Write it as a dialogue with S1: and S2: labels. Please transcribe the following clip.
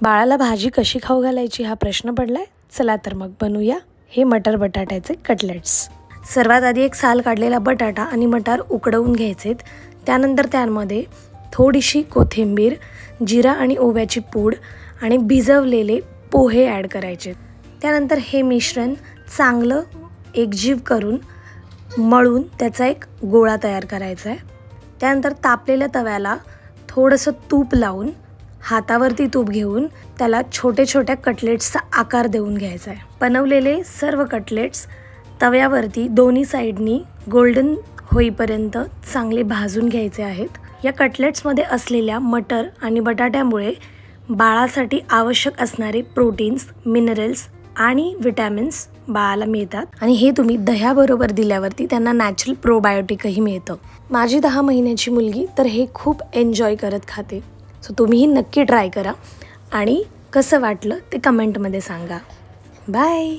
S1: बाळाला भाजी कशी खाऊ घालायची हा प्रश्न पडलाय. चला तर मग बनवूया हे मटर बटाट्याचे कटलेट्स. सर्वात आधी एक साल काढलेला बटाटा आणि मटार उकडवून घ्यायचेत. त्यानंतर त्यामध्ये थोडीशी कोथिंबीर, जिरा आणि ओव्याची पूड आणि भिजवलेले पोहे ॲड करायचे. त्यानंतर हे मिश्रण चांगलं एकजीव करून मळून त्याचा एक गोळा तयार करायचा आहे. त्यानंतर तापलेल्या तव्याला थोडंसं तूप लावून हातावरती तूप घेऊन त्याला छोटे छोट्या कटलेट्सचा आकार देऊन घ्यायचा आहे. बनवलेले सर्व कटलेट्स तव्यावरती दोन्ही साईडनी गोल्डन होईपर्यंत चांगले भाजून घ्यायचे आहेत. या कटलेट्समध्ये असलेल्या मटर आणि बटाट्यामुळे बाळासाठी आवश्यक असणारे प्रोटीन्स, मिनरल्स आणि विटॅमिन्स बाळाला मिळतात आणि हे तुम्ही दह्याबरोबर दिल्यावरती त्यांना नॅचरल प्रोबायोटिकही मिळतं. माझी 10 महिन्याची मुलगी तर हे खूप एन्जॉय करत खाते. सो तुम्हीही नक्की ट्राय करा आणि कसं वाटलं ते कमेंटमध्ये सांगा. बाय.